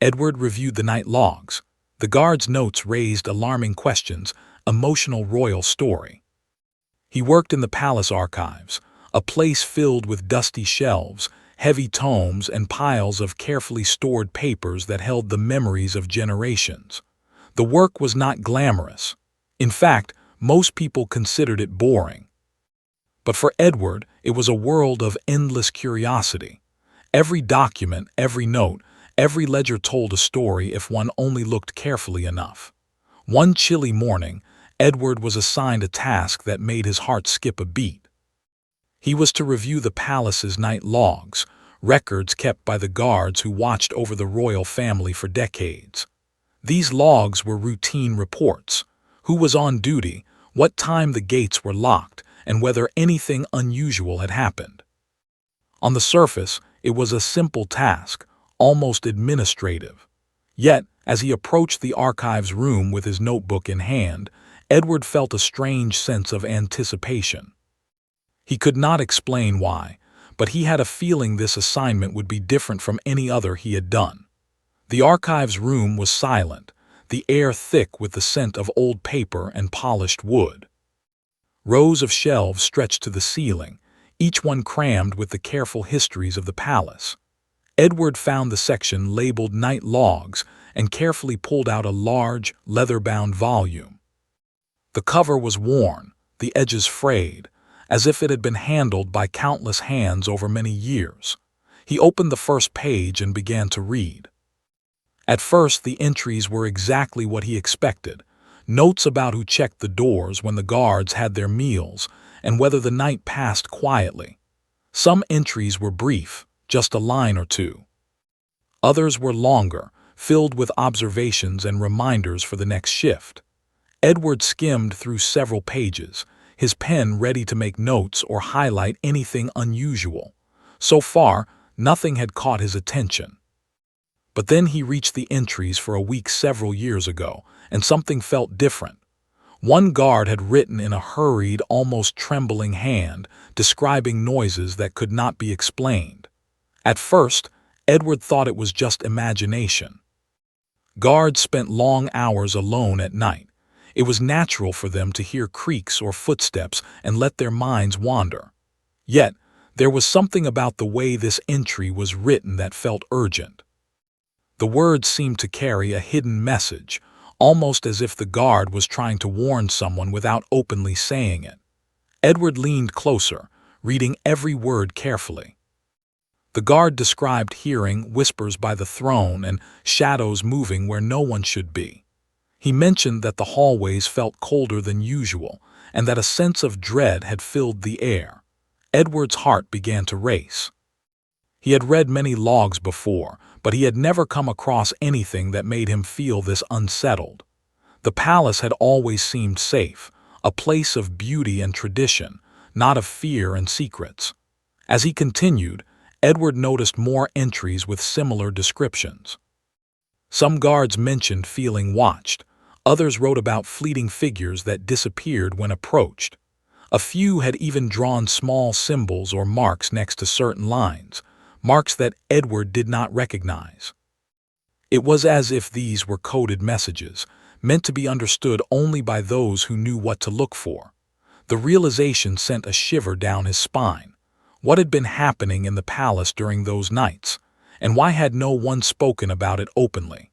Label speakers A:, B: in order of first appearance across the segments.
A: Edward reviewed the night logs. The guard's notes raised alarming questions, emotional royal story. He worked in the palace archives, a place filled with dusty shelves, heavy tomes, and piles of carefully stored papers that held the memories of generations. The work was not glamorous. In fact, most people considered it boring. But for Edward, it was a world of endless curiosity. Every document, every note, every ledger told a story if one only looked carefully enough. One chilly morning, Edward was assigned a task that made his heart skip a beat. He was to review the palace's night logs, records kept by the guards who watched over the royal family for decades. These logs were routine reports: who was on duty, what time the gates were locked, and whether anything unusual had happened. On the surface, it was a simple task, almost administrative. Yet, as he approached the archives room with his notebook in hand, Edward felt a strange sense of anticipation. He could not explain why, but he had a feeling this assignment would be different from any other he had done. The archives room was silent, the air thick with the scent of old paper and polished wood. Rows of shelves stretched to the ceiling, each one crammed with the careful histories of the palace. Edward found the section labeled Night Logs and carefully pulled out a large, leather-bound volume. The cover was worn, the edges frayed, as if it had been handled by countless hands over many years. He opened the first page and began to read. At first, the entries were exactly what he expected: notes about who checked the doors when the guards had their meals and whether the night passed quietly. Some entries were brief, just a line or two. Others were longer, filled with observations and reminders for the next shift. Edward skimmed through several pages, his pen ready to make notes or highlight anything unusual. So far, nothing had caught his attention. But then he reached the entries for a week several years ago, and something felt different. One guard had written in a hurried, almost trembling hand, describing noises that could not be explained. At first, Edward thought it was just imagination. Guards spent long hours alone at night. It was natural for them to hear creaks or footsteps and let their minds wander. Yet, there was something about the way this entry was written that felt urgent. The words seemed to carry a hidden message, almost as if the guard was trying to warn someone without openly saying it. Edward leaned closer, reading every word carefully. The guard described hearing whispers by the throne and shadows moving where no one should be. He mentioned that the hallways felt colder than usual and that a sense of dread had filled the air. Edward's heart began to race. He had read many logs before, but he had never come across anything that made him feel this unsettled. The palace had always seemed safe, a place of beauty and tradition, not of fear and secrets. As he continued, Edward noticed more entries with similar descriptions. Some guards mentioned feeling watched. Others wrote about fleeting figures that disappeared when approached. A few had even drawn small symbols or marks next to certain lines, marks that Edward did not recognize. It was as if these were coded messages, meant to be understood only by those who knew what to look for. The realization sent a shiver down his spine. What had been happening in the palace during those nights, and why had no one spoken about it openly?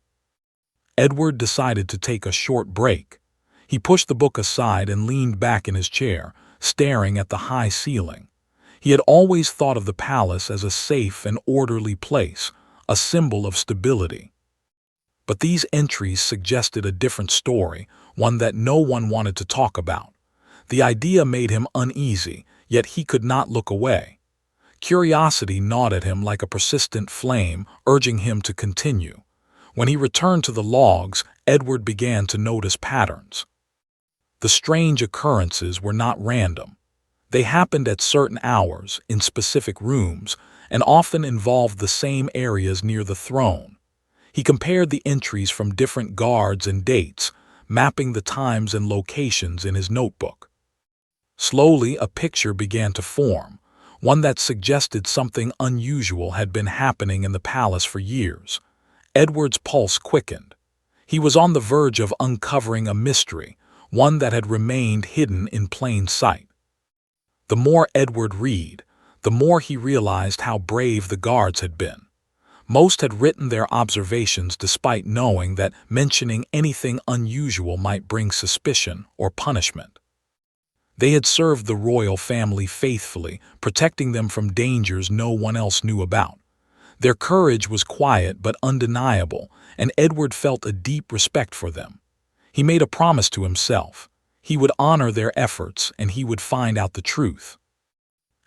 A: Edward decided to take a short break. He pushed the book aside and leaned back in his chair, staring at the high ceiling. He had always thought of the palace as a safe and orderly place, a symbol of stability. But these entries suggested a different story, one that no one wanted to talk about. The idea made him uneasy, yet he could not look away. Curiosity gnawed at him like a persistent flame, urging him to continue. When he returned to the logs, Edward began to notice patterns. The strange occurrences were not random. They happened at certain hours, in specific rooms, and often involved the same areas near the throne. He compared the entries from different guards and dates, mapping the times and locations in his notebook. Slowly, a picture began to form, one that suggested something unusual had been happening in the palace for years. Edward's pulse quickened. He was on the verge of uncovering a mystery, one that had remained hidden in plain sight. The more Edward read, the more he realized how brave the guards had been. Most had written their observations despite knowing that mentioning anything unusual might bring suspicion or punishment. They had served the royal family faithfully, protecting them from dangers no one else knew about. Their courage was quiet but undeniable, and Edward felt a deep respect for them. He made a promise to himself. He would honor their efforts and he would find out the truth.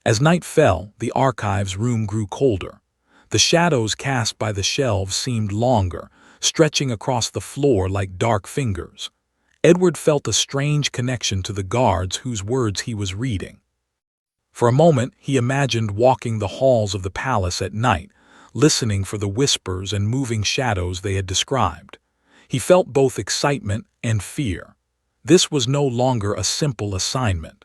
A: As night fell, the archives room grew colder. The shadows cast by the shelves seemed longer, stretching across the floor like dark fingers. Edward felt a strange connection to the guards whose words he was reading. For a moment, he imagined walking the halls of the palace at night, listening for the whispers and moving shadows they had described. He felt both excitement and fear. This was no longer a simple assignment.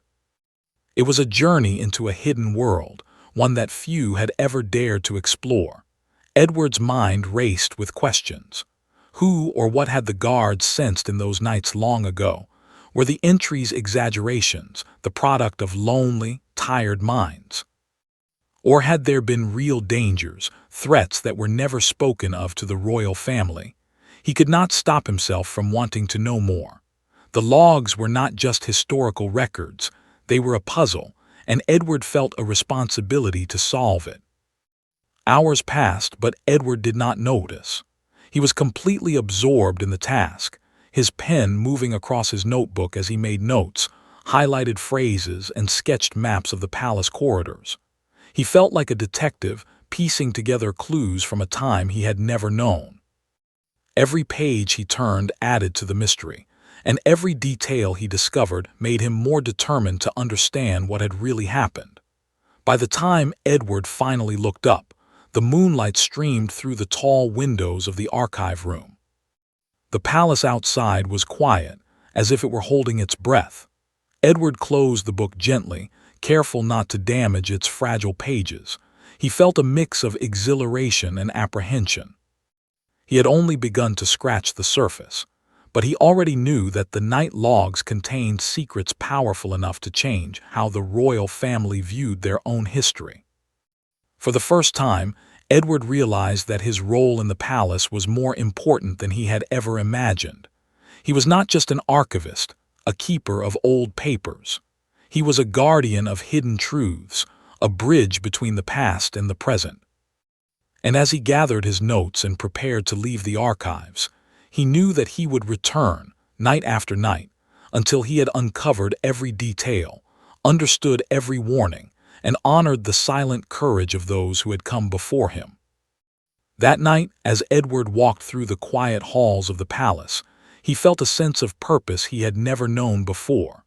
A: It was a journey into a hidden world, one that few had ever dared to explore. Edward's mind raced with questions. Who or what had the guards sensed in those nights long ago? Were the entries exaggerations, the product of lonely, tired minds? Or had there been real dangers, threats that were never spoken of to the royal family? He could not stop himself from wanting to know more. The logs were not just historical records, they were a puzzle, and Edward felt a responsibility to solve it. Hours passed, but Edward did not notice. He was completely absorbed in the task, his pen moving across his notebook as he made notes, highlighted phrases, and sketched maps of the palace corridors. He felt like a detective, piecing together clues from a time he had never known. Every page he turned added to the mystery, and every detail he discovered made him more determined to understand what had really happened. By the time Edward finally looked up, the moonlight streamed through the tall windows of the archive room. The palace outside was quiet, as if it were holding its breath. Edward closed the book gently, careful not to damage its fragile pages. He felt a mix of exhilaration and apprehension. He had only begun to scratch the surface, but he already knew that the night logs contained secrets powerful enough to change how the royal family viewed their own history. For the first time, Edward realized that his role in the palace was more important than he had ever imagined. He was not just an archivist, a keeper of old papers. He was a guardian of hidden truths, a bridge between the past and the present. And as he gathered his notes and prepared to leave the archives, he knew that he would return, night after night, until he had uncovered every detail, understood every warning, and honored the silent courage of those who had come before him. That night, as Edward walked through the quiet halls of the palace, he felt a sense of purpose he had never known before.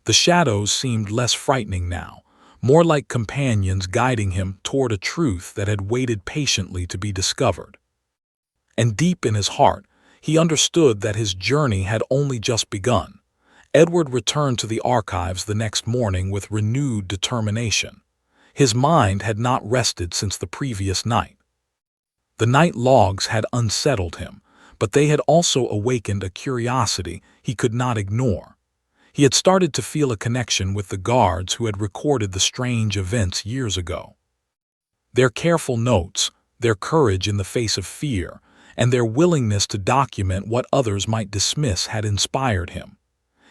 A: The shadows seemed less frightening now, more like companions guiding him toward a truth that had waited patiently to be discovered. And deep in his heart, he understood that his journey had only just begun. Edward returned to the archives the next morning with renewed determination. His mind had not rested since the previous night. The night logs had unsettled him, but they had also awakened a curiosity he could not ignore. He had started to feel a connection with the guards who had recorded the strange events years ago. Their careful notes, their courage in the face of fear, and their willingness to document what others might dismiss had inspired him.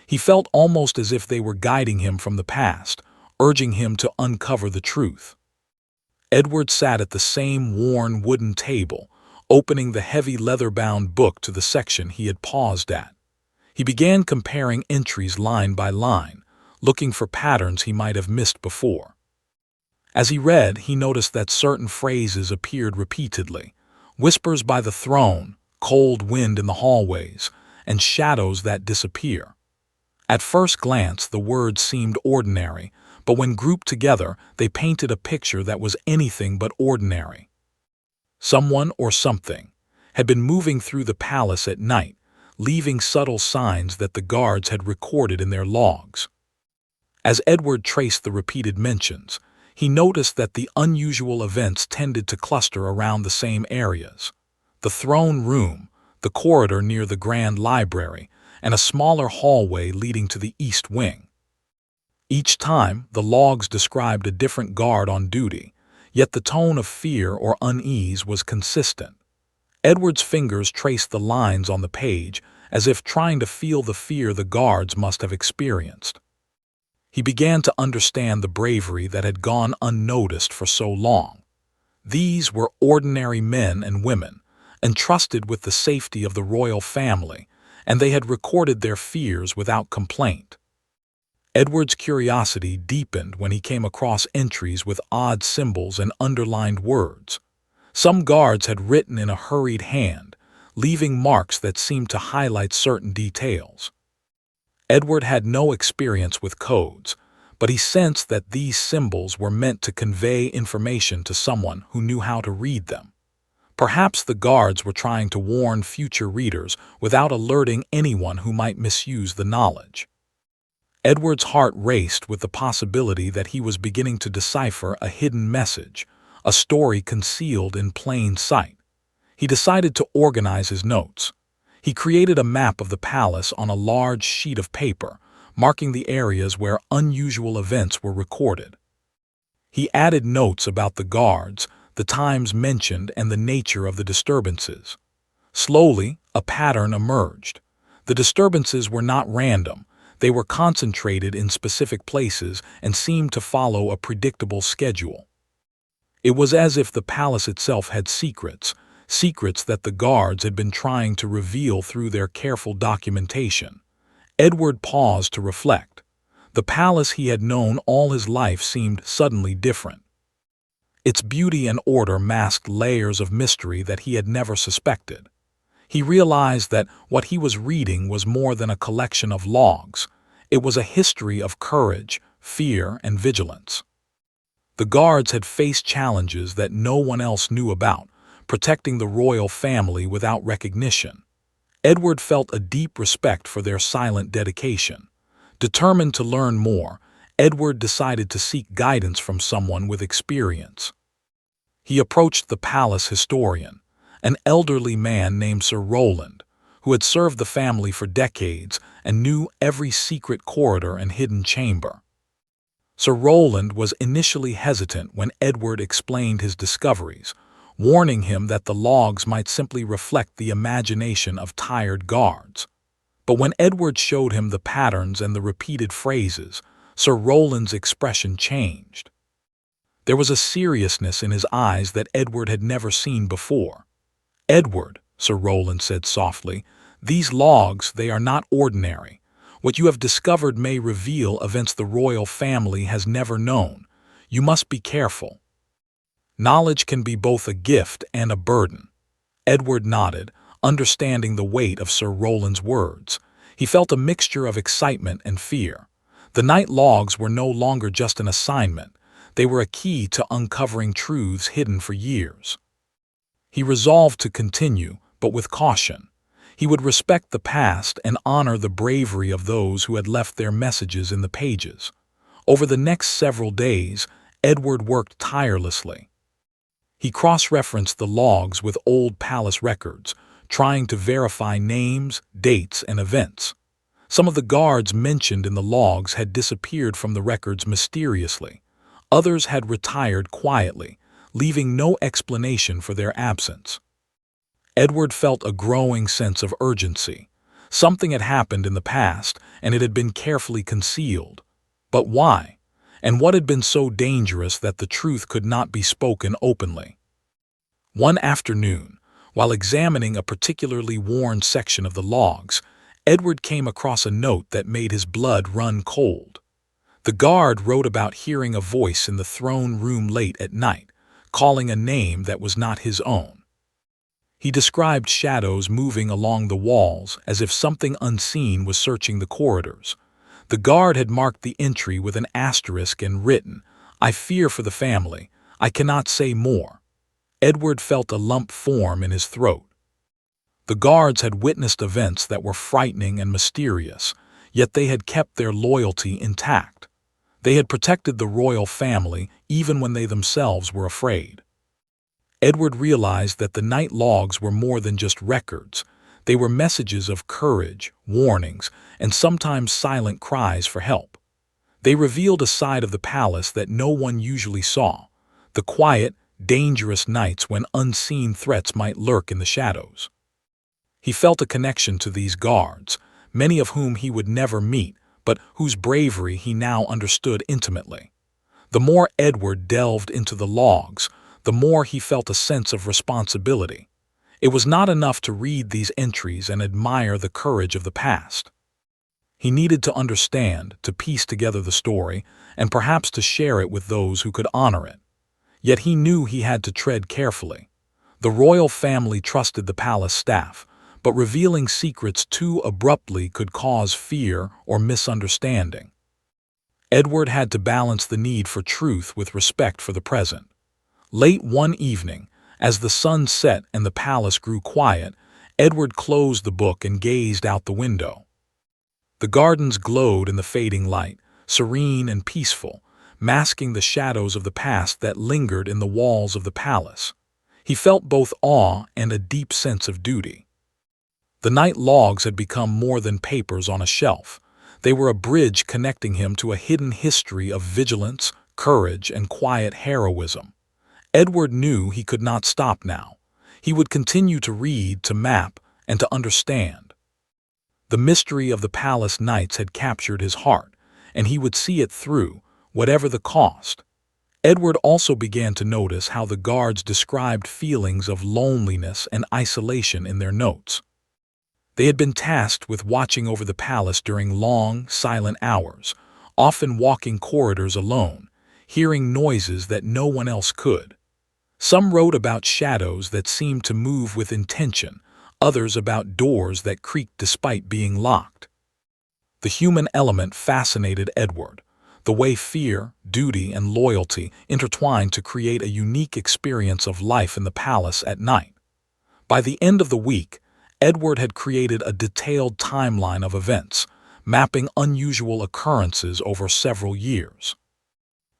A: He felt almost as if they were guiding him from the past, urging him to uncover the truth. Edward sat at the same worn wooden table, opening the heavy leather-bound book to the section he had paused at. He began comparing entries line by line, looking for patterns he might have missed before. As he read, he noticed that certain phrases appeared repeatedly: whispers by the throne, cold wind in the hallways, and shadows that disappear. At first glance, the words seemed ordinary, but when grouped together, they painted a picture that was anything but ordinary. Someone or something had been moving through the palace at night, leaving subtle signs that the guards had recorded in their logs. As Edward traced the repeated mentions, he noticed that the unusual events tended to cluster around the same areas: the throne room, the corridor near the grand library, and a smaller hallway leading to the east wing. Each time, the logs described a different guard on duty, yet the tone of fear or unease was consistent. Edward's fingers traced the lines on the page, as if trying to feel the fear the guards must have experienced. He began to understand the bravery that had gone unnoticed for so long. These were ordinary men and women, entrusted with the safety of the royal family, and they had recorded their fears without complaint. Edward's curiosity deepened when he came across entries with odd symbols and underlined words. Some guards had written in a hurried hand, leaving marks that seemed to highlight certain details. Edward had no experience with codes, but he sensed that these symbols were meant to convey information to someone who knew how to read them. Perhaps the guards were trying to warn future readers without alerting anyone who might misuse the knowledge. Edward's heart raced with the possibility that he was beginning to decipher a hidden message, a story concealed in plain sight. He decided to organize his notes. He created a map of the palace on a large sheet of paper, marking the areas where unusual events were recorded. He added notes about the guards, the times mentioned, and the nature of the disturbances. Slowly, a pattern emerged. The disturbances were not random. They were concentrated in specific places and seemed to follow a predictable schedule. It was as if the palace itself had secrets that the guards had been trying to reveal through their careful documentation. Edward paused to reflect. The palace he had known all his life seemed suddenly different. Its beauty and order masked layers of mystery that he had never suspected. He realized that what he was reading was more than a collection of logs. It was a history of courage, fear, and vigilance. The guards had faced challenges that no one else knew about, protecting the royal family without recognition. Edward felt a deep respect for their silent dedication. Determined to learn more, Edward decided to seek guidance from someone with experience. He approached the palace historian, an elderly man named Sir Rowland, who had served the family for decades and knew every secret corridor and hidden chamber. Sir Rowland was initially hesitant when Edward explained his discoveries, warning him that the logs might simply reflect the imagination of tired guards. But when Edward showed him the patterns and the repeated phrases, Sir Rowland's expression changed. There was a seriousness in his eyes that Edward had never seen before. "Edward," Sir Rowland said softly, "these logs, they are not ordinary. What you have discovered may reveal events the royal family has never known. You must be careful. Knowledge can be both a gift and a burden." Edward nodded, understanding the weight of Sir Rowland's words. He felt a mixture of excitement and fear. The night logs were no longer just an assignment. They were a key to uncovering truths hidden for years. He resolved to continue, but with caution. He would respect the past and honor the bravery of those who had left their messages in the pages. Over the next several days, Edward worked tirelessly. He cross-referenced the logs with old palace records, trying to verify names, dates, and events. Some of the guards mentioned in the logs had disappeared from the records mysteriously. Others had retired quietly, leaving no explanation for their absence. Edward felt a growing sense of urgency. Something had happened in the past, and it had been carefully concealed. But why? And what had been so dangerous that the truth could not be spoken openly? One afternoon, while examining a particularly worn section of the logs, Edward came across a note that made his blood run cold. The guard wrote about hearing a voice in the throne room late at night, calling a name that was not his own. He described shadows moving along the walls as if something unseen was searching the corridors. The guard had marked the entry with an asterisk and written, "I fear for the family. I cannot say more." Edward felt a lump form in his throat. The guards had witnessed events that were frightening and mysterious, yet they had kept their loyalty intact. They had protected the royal family even when they themselves were afraid. Edward realized that the night logs were more than just records. They were messages of courage, warnings, and sometimes silent cries for help. They revealed a side of the palace that no one usually saw, the quiet, dangerous nights when unseen threats might lurk in the shadows. He felt a connection to these guards, many of whom he would never meet, but whose bravery he now understood intimately. The more Edward delved into the logs, the more he felt a sense of responsibility. It was not enough to read these entries and admire the courage of the past. He needed to understand, to piece together the story, and perhaps to share it with those who could honor it. Yet he knew he had to tread carefully. The royal family trusted the palace staff, but revealing secrets too abruptly could cause fear or misunderstanding. Edward had to balance the need for truth with respect for the present. Late one evening, as the sun set and the palace grew quiet, Edward closed the book and gazed out the window. The gardens glowed in the fading light, serene and peaceful, masking the shadows of the past that lingered in the walls of the palace. He felt both awe and a deep sense of duty. The night logs had become more than papers on a shelf. They were a bridge connecting him to a hidden history of vigilance, courage, and quiet heroism. Edward knew he could not stop now. He would continue to read, to map, and to understand. The mystery of the palace nights had captured his heart, and he would see it through, whatever the cost. Edward also began to notice how the guards described feelings of loneliness and isolation in their notes. They had been tasked with watching over the palace during long, silent hours, often walking corridors alone, hearing noises that no one else could. Some wrote about shadows that seemed to move with intention, others about doors that creaked despite being locked. The human element fascinated Edward, the way fear, duty, and loyalty intertwined to create a unique experience of life in the palace at night. By the end of the week, Edward had created a detailed timeline of events, mapping unusual occurrences over several years.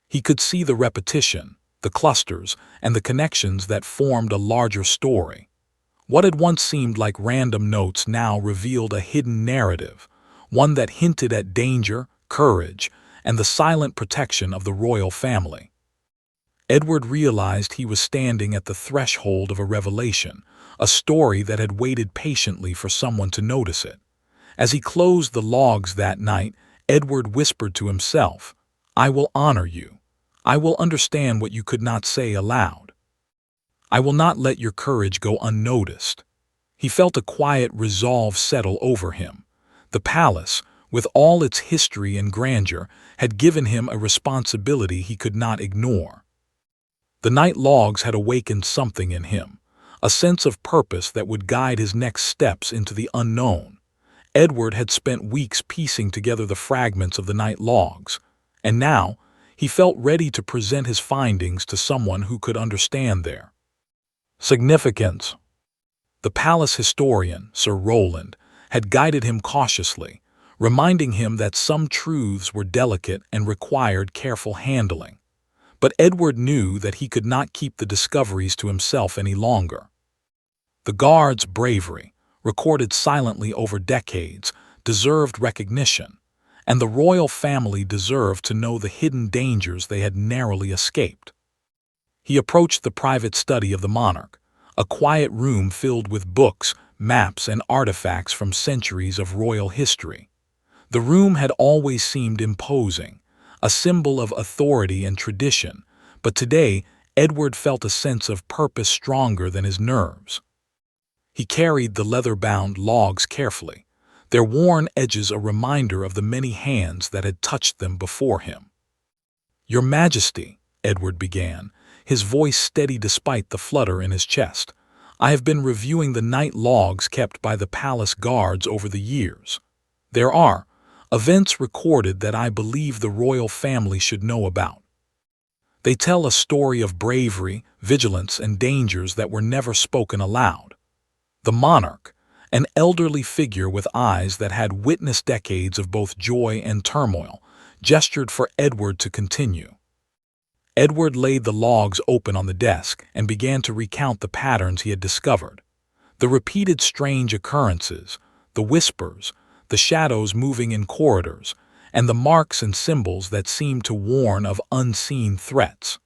A: He could see the repetition, the clusters, and the connections that formed a larger story. What had once seemed like random notes now revealed a hidden narrative, one that hinted at danger, courage, and the silent protection of the royal family. Edward realized he was standing at the threshold of a revelation, a story that had waited patiently for someone to notice it. As he closed the logs that night, Edward whispered to himself, "I will honor you. I will understand what you could not say aloud. I will not let your courage go unnoticed." He felt a quiet resolve settle over him. The palace, with all its history and grandeur, had given him a responsibility he could not ignore. The night logs had awakened something in him, a sense of purpose that would guide his next steps into the unknown. Edward had spent weeks piecing together the fragments of the night logs, and now he felt ready to present his findings to someone who could understand their significance. The palace historian, Sir Roland, had guided him cautiously, reminding him that some truths were delicate and required careful handling. But Edward knew that he could not keep the discoveries to himself any longer. The guards' bravery, recorded silently over decades, deserved recognition, and the royal family deserved to know the hidden dangers they had narrowly escaped. He approached the private study of the monarch, a quiet room filled with books, maps, and artifacts from centuries of royal history. The room had always seemed imposing, a symbol of authority and tradition, but today Edward felt a sense of purpose stronger than his nerves. He carried the leather-bound logs carefully, their worn edges a reminder of the many hands that had touched them before him. "Your Majesty," Edward began, his voice steady despite the flutter in his chest, "I have been reviewing the night logs kept by the palace guards over the years. There are events recorded that I believe the royal family should know about. They tell a story of bravery, vigilance, and dangers that were never spoken aloud." The monarch, an elderly figure with eyes that had witnessed decades of both joy and turmoil, gestured for Edward to continue. Edward laid the logs open on the desk and began to recount the patterns he had discovered. The repeated strange occurrences, the whispers, the shadows moving in corridors, and the marks and symbols that seemed to warn of unseen threats.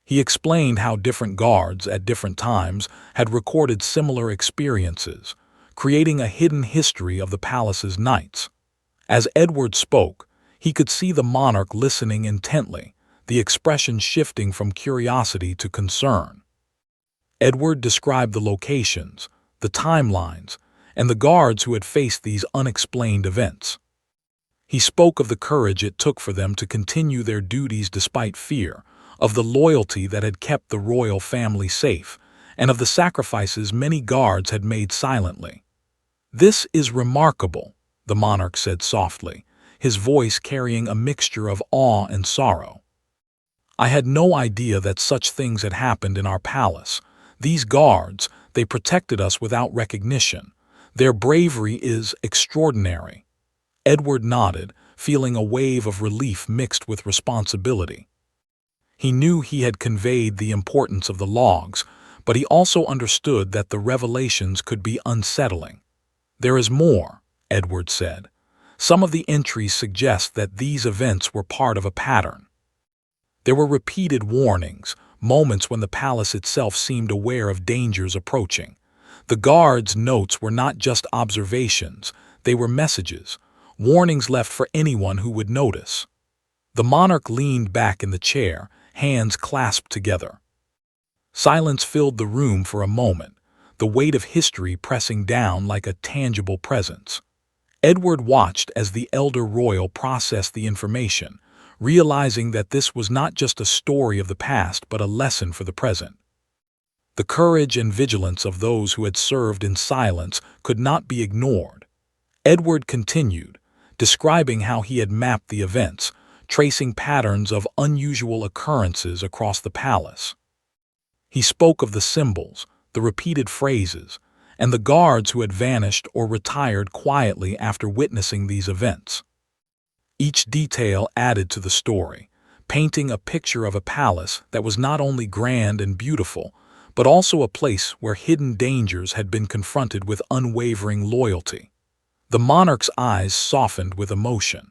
A: He explained how different guards at different times had recorded similar experiences, creating a hidden history of the palace's nights. As Edward spoke, he could see the monarch listening intently, the expression shifting from curiosity to concern. Edward described the locations, the timelines, and the guards who had faced these unexplained events. He spoke of the courage it took for them to continue their duties despite fear, of the loyalty that had kept the royal family safe, and of the sacrifices many guards had made silently. "This is remarkable," the monarch said softly, his voice carrying a mixture of awe and sorrow. "I had no idea that such things had happened in our palace. These guards, they protected us without recognition. Their bravery is extraordinary." Edward nodded, feeling a wave of relief mixed with responsibility. He knew he had conveyed the importance of the logs, but he also understood that the revelations could be unsettling. "There is more," Edward said. "Some of the entries suggest that these events were part of a pattern." There were repeated warnings, moments when the palace itself seemed aware of dangers approaching. The guards' notes were not just observations, they were messages, warnings left for anyone who would notice. The monarch leaned back in the chair, hands clasped together. Silence filled the room for a moment, the weight of history pressing down like a tangible presence. Edward watched as the elder royal processed the information, realizing that this was not just a story of the past but a lesson for the present. The courage and vigilance of those who had served in silence could not be ignored. Edward continued, describing how he had mapped the events, tracing patterns of unusual occurrences across the palace. He spoke of the symbols, the repeated phrases, and the guards who had vanished or retired quietly after witnessing these events. Each detail added to the story, painting a picture of a palace that was not only grand and beautiful, but also a place where hidden dangers had been confronted with unwavering loyalty. The monarch's eyes softened with emotion.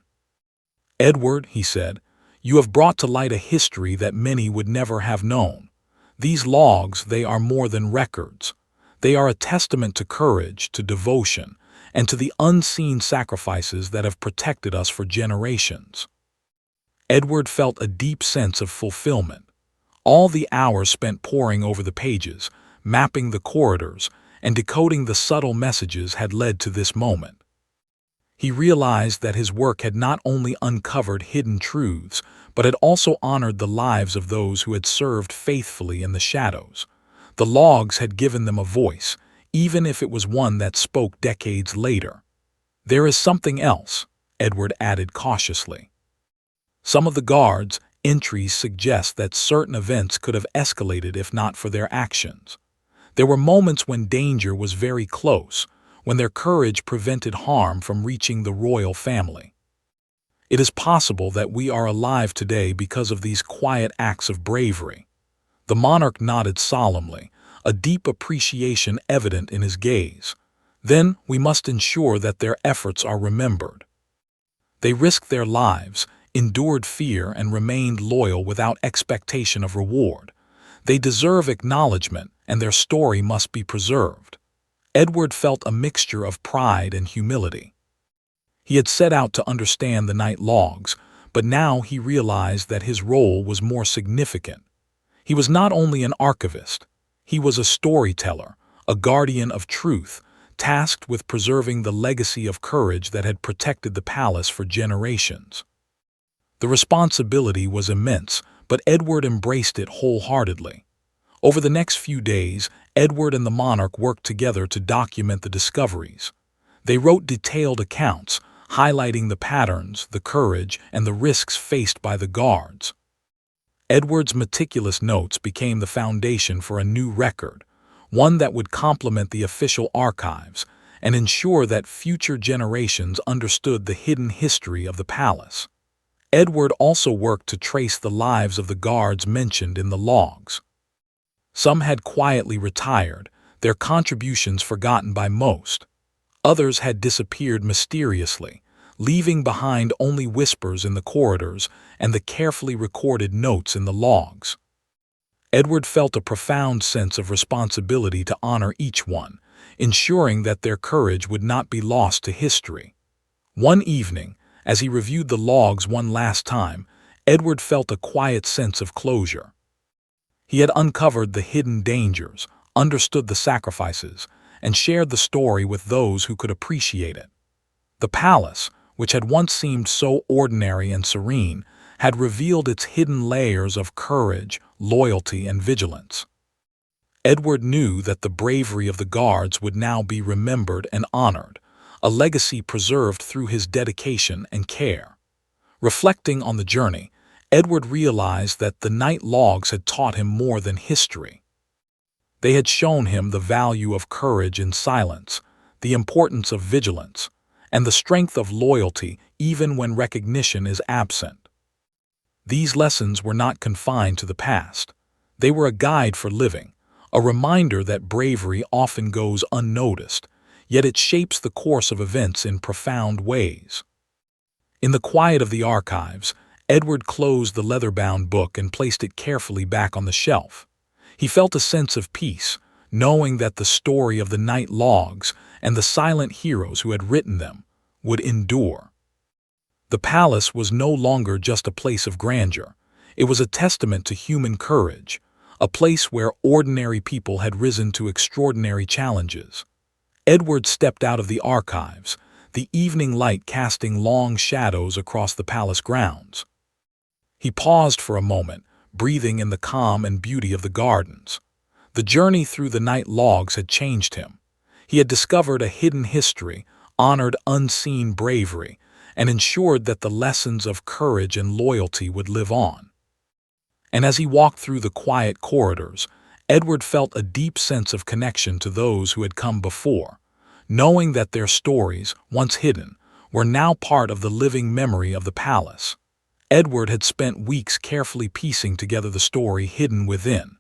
A: "Edward," he said, "you have brought to light a history that many would never have known. These logs, they are more than records. They are a testament to courage, to devotion, and to the unseen sacrifices that have protected us for generations." Edward felt a deep sense of fulfillment. All the hours spent poring over the pages, mapping the corridors, and decoding the subtle messages had led to this moment. He realized that his work had not only uncovered hidden truths, but had also honored the lives of those who had served faithfully in the shadows. The logs had given them a voice, even if it was one that spoke decades later. "There is something else," Edward added cautiously. "Some of the guards' entries suggest that certain events could have escalated if not for their actions. There were moments when danger was very close, when their courage prevented harm from reaching the royal family. It is possible that we are alive today because of these quiet acts of bravery." The monarch nodded solemnly, a deep appreciation evident in his gaze. "Then we must ensure that their efforts are remembered. They risked their lives, endured fear, and remained loyal without expectation of reward. They deserve acknowledgement, and their story must be preserved." Edward felt a mixture of pride and humility. He had set out to understand the night logs, but now he realized that his role was more significant. He was not only an archivist, he was a storyteller, a guardian of truth, tasked with preserving the legacy of courage that had protected the palace for generations. The responsibility was immense, but Edward embraced it wholeheartedly. Over the next few days, Edward and the monarch worked together to document the discoveries. They wrote detailed accounts, highlighting the patterns, the courage, and the risks faced by the guards. Edward's meticulous notes became the foundation for a new record, one that would complement the official archives and ensure that future generations understood the hidden history of the palace. Edward also worked to trace the lives of the guards mentioned in the logs. Some had quietly retired, their contributions forgotten by most. Others had disappeared mysteriously, leaving behind only whispers in the corridors and the carefully recorded notes in the logs. Edward felt a profound sense of responsibility to honor each one, ensuring that their courage would not be lost to history. One evening, as he reviewed the logs one last time, Edward felt a quiet sense of closure. He had uncovered the hidden dangers, understood the sacrifices, and shared the story with those who could appreciate it. The palace, which had once seemed so ordinary and serene, had revealed its hidden layers of courage, loyalty, and vigilance. Edward knew that the bravery of the guards would now be remembered and honored, a legacy preserved through his dedication and care. Reflecting on the journey, Edward realized that the night logs had taught him more than history. They had shown him the value of courage in silence, the importance of vigilance, and the strength of loyalty even when recognition is absent. These lessons were not confined to the past. They were a guide for living, a reminder that bravery often goes unnoticed, yet it shapes the course of events in profound ways. In the quiet of the archives, Edward closed the leather-bound book and placed it carefully back on the shelf. He felt a sense of peace, knowing that the story of the night logs and the silent heroes who had written them would endure. The palace was no longer just a place of grandeur. It was a testament to human courage, a place where ordinary people had risen to extraordinary challenges. Edward stepped out of the archives, the evening light casting long shadows across the palace grounds. He paused for a moment, breathing in the calm and beauty of the gardens. The journey through the night logs had changed him. He had discovered a hidden history, honored unseen bravery, and ensured that the lessons of courage and loyalty would live on. And as he walked through the quiet corridors, Edward felt a deep sense of connection to those who had come before, knowing that their stories, once hidden, were now part of the living memory of the palace. Edward had spent weeks carefully piecing together the story hidden within.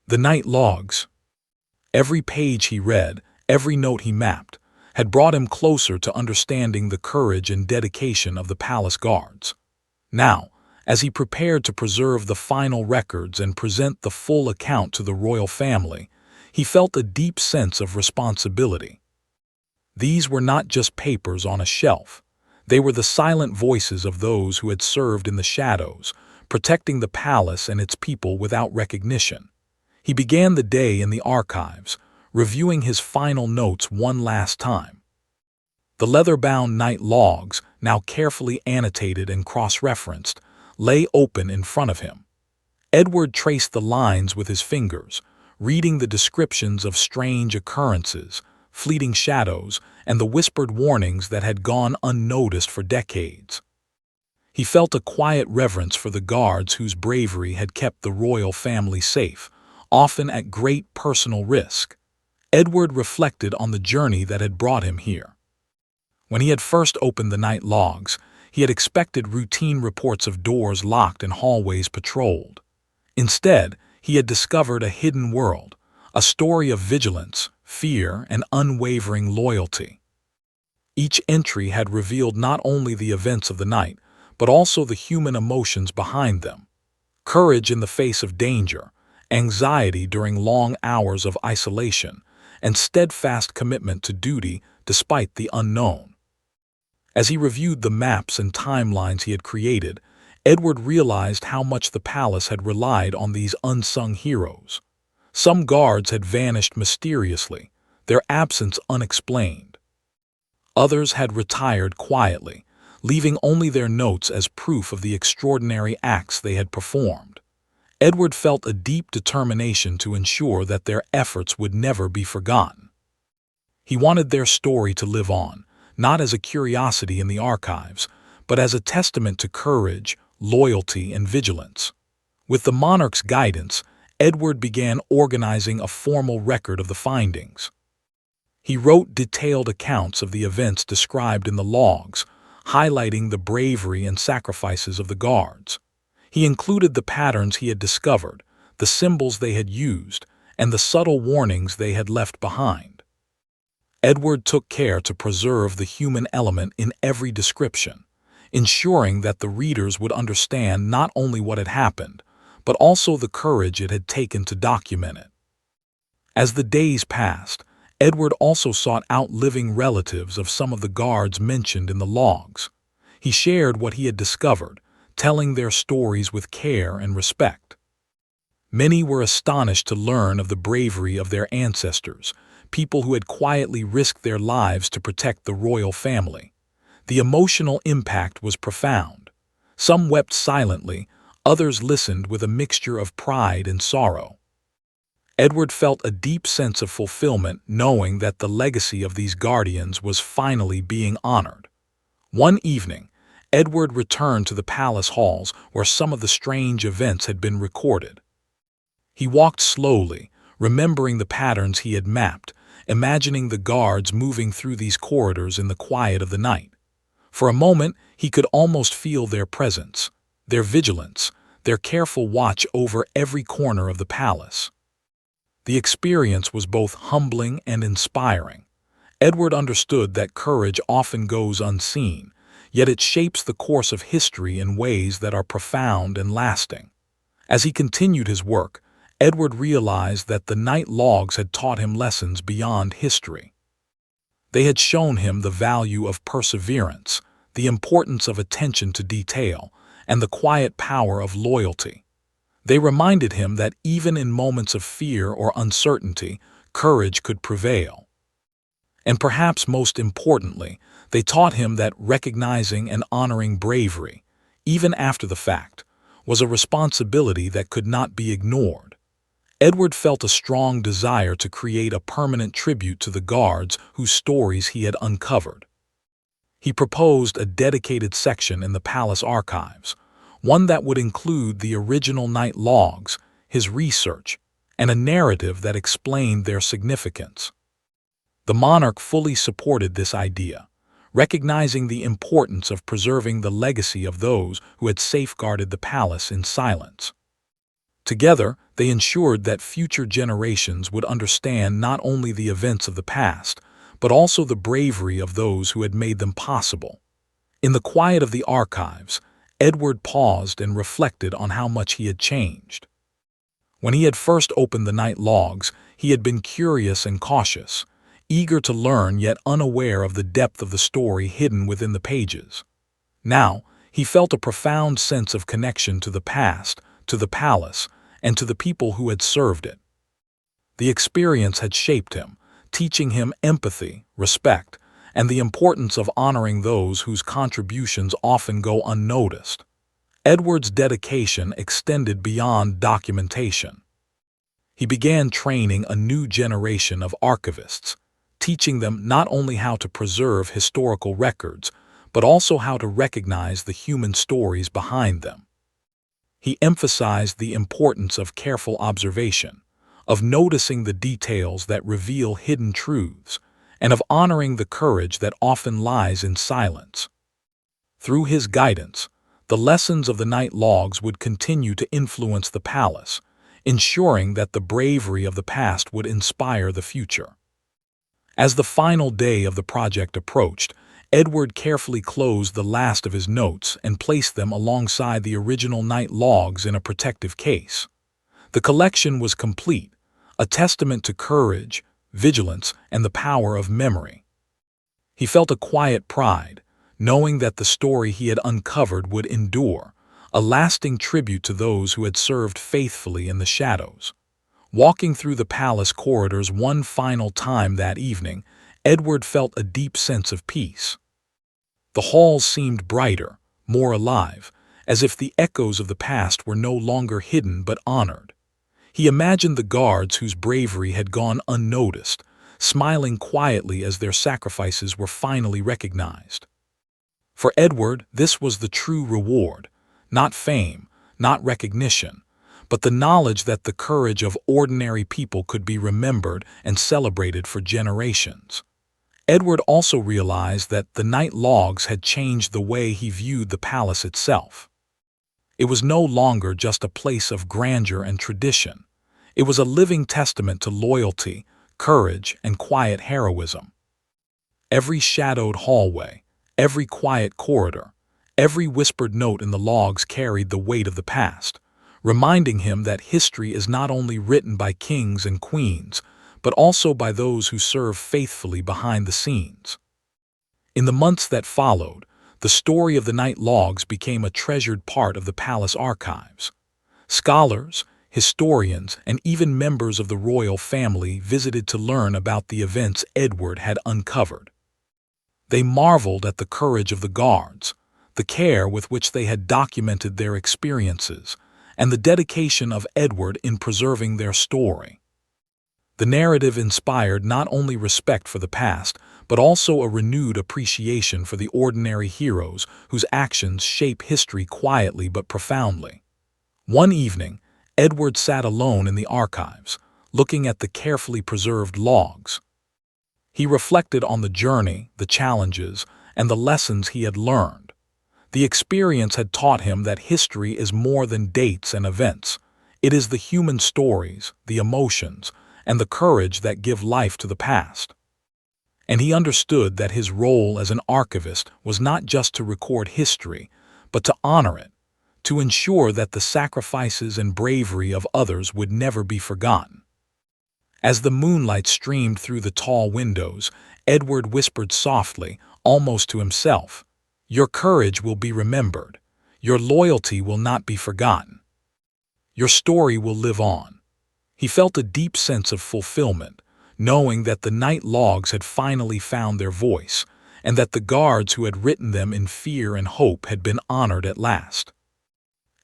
A: The night logs. Every page he read, every note he mapped, had brought him closer to understanding the courage and dedication of the palace guards. Now, as he prepared to preserve the final records and present the full account to the royal family, he felt a deep sense of responsibility. These were not just papers on a shelf. They were the silent voices of those who had served in the shadows, protecting the palace and its people without recognition. He began the day in the archives, reviewing his final notes one last time. The leather-bound night logs, now carefully annotated and cross-referenced, lay open in front of him. Edward traced the lines with his fingers, reading the descriptions of strange occurrences, fleeting shadows, and the whispered warnings that had gone unnoticed for decades. He felt a quiet reverence for the guards whose bravery had kept the royal family safe, often at great personal risk. Edward reflected on the journey that had brought him here. When he had first opened the night logs, he had expected routine reports of doors locked and hallways patrolled. Instead, he had discovered a hidden world, a story of vigilance, fear, and unwavering loyalty. Each entry had revealed not only the events of the night, but also the human emotions behind them. Courage in the face of danger, anxiety during long hours of isolation, and steadfast commitment to duty despite the unknown. As he reviewed the maps and timelines he had created, Edward realized how much the palace had relied on these unsung heroes. Some guards had vanished mysteriously, their absence unexplained. Others had retired quietly, leaving only their notes as proof of the extraordinary acts they had performed. Edward felt a deep determination to ensure that their efforts would never be forgotten. He wanted their story to live on, not as a curiosity in the archives, but as a testament to courage, loyalty, and vigilance. With the monarch's guidance, Edward began organizing a formal record of the findings. He wrote detailed accounts of the events described in the logs, highlighting the bravery and sacrifices of the guards. He included the patterns he had discovered, the symbols they had used, and the subtle warnings they had left behind. Edward took care to preserve the human element in every description, ensuring that the readers would understand not only what had happened, but also the courage it had taken to document it. As the days passed, Edward also sought out living relatives of some of the guards mentioned in the logs. He shared what he had discovered, telling their stories with care and respect. Many were astonished to learn of the bravery of their ancestors, people who had quietly risked their lives to protect the royal family. The emotional impact was profound. Some wept silently, others listened with a mixture of pride and sorrow. Edward felt a deep sense of fulfillment knowing that the legacy of these guardians was finally being honored. One evening, Edward returned to the palace halls where some of the strange events had been recorded. He walked slowly, remembering the patterns he had mapped, imagining the guards moving through these corridors in the quiet of the night. For a moment, he could almost feel their presence, their vigilance, their careful watch over every corner of the palace. The experience was both humbling and inspiring. Edward understood that courage often goes unseen, yet it shapes the course of history in ways that are profound and lasting. As he continued his work, Edward realized that the night logs had taught him lessons beyond history. They had shown him the value of perseverance, the importance of attention to detail, and the quiet power of loyalty. They reminded him that even in moments of fear or uncertainty, courage could prevail. And perhaps most importantly, they taught him that recognizing and honoring bravery, even after the fact, was a responsibility that could not be ignored. Edward felt a strong desire to create a permanent tribute to the guards whose stories he had uncovered. He proposed a dedicated section in the palace archives, one that would include the original night logs, his research, and a narrative that explained their significance. The monarch fully supported this idea, recognizing the importance of preserving the legacy of those who had safeguarded the palace in silence. Together, they ensured that future generations would understand not only the events of the past, but also the bravery of those who had made them possible. In the quiet of the archives, Edward paused and reflected on how much he had changed. When he had first opened the night logs, he had been curious and cautious, eager to learn yet unaware of the depth of the story hidden within the pages. Now, he felt a profound sense of connection to the past, to the palace, and to the people who had served it. The experience had shaped him, teaching him empathy, respect, and the importance of honoring those whose contributions often go unnoticed. Edward's dedication extended beyond documentation. He began training a new generation of archivists, teaching them not only how to preserve historical records, but also how to recognize the human stories behind them. He emphasized the importance of careful observation, of noticing the details that reveal hidden truths, and of honoring the courage that often lies in silence. Through his guidance, the lessons of the night logs would continue to influence the palace, ensuring that the bravery of the past would inspire the future. As the final day of the project approached, Edward carefully closed the last of his notes and placed them alongside the original night logs in a protective case. The collection was complete, a testament to courage, vigilance, and the power of memory. He felt a quiet pride, knowing that the story he had uncovered would endure, a lasting tribute to those who had served faithfully in the shadows. Walking through the palace corridors one final time that evening, Edward felt a deep sense of peace. The halls seemed brighter, more alive, as if the echoes of the past were no longer hidden but honored. He imagined the guards whose bravery had gone unnoticed, smiling quietly as their sacrifices were finally recognized. For Edward, this was the true reward, not fame, not recognition, but the knowledge that the courage of ordinary people could be remembered and celebrated for generations. Edward also realized that the night logs had changed the way he viewed the palace itself. It was no longer just a place of grandeur and tradition. It was a living testament to loyalty, courage, and quiet heroism. Every shadowed hallway, every quiet corridor, every whispered note in the logs carried the weight of the past, reminding him that history is not only written by kings and queens, but also by those who serve faithfully behind the scenes. In the months that followed, the story of the night logs became a treasured part of the palace archives. Scholars, historians, and even members of the royal family visited to learn about the events Edward had uncovered. They marveled at the courage of the guards, the care with which they had documented their experiences, and the dedication of Edward in preserving their story. The narrative inspired not only respect for the past, but also a renewed appreciation for the ordinary heroes whose actions shape history quietly but profoundly. One evening, Edward sat alone in the archives, looking at the carefully preserved logs. He reflected on the journey, the challenges, and the lessons he had learned. The experience had taught him that history is more than dates and events. It is the human stories, the emotions, and the courage that give life to the past. And he understood that his role as an archivist was not just to record history, but to honor it, to ensure that the sacrifices and bravery of others would never be forgotten. As the moonlight streamed through the tall windows, Edward whispered softly, almost to himself, "Your courage will be remembered. Your loyalty will not be forgotten. Your story will live on." He felt a deep sense of fulfillment, knowing that the night logs had finally found their voice, and that the guards who had written them in fear and hope had been honored at last.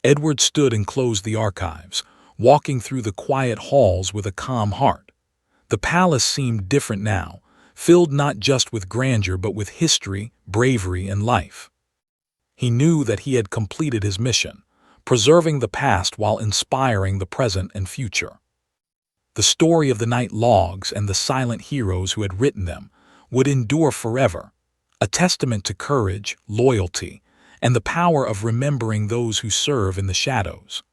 A: Edward stood and closed the archives, walking through the quiet halls with a calm heart. The palace seemed different now, filled not just with grandeur but with history, bravery, and life. He knew that he had completed his mission, preserving the past while inspiring the present and future. The story of the night logs and the silent heroes who had written them would endure forever, a testament to courage, loyalty, and the power of remembering those who serve in the shadows.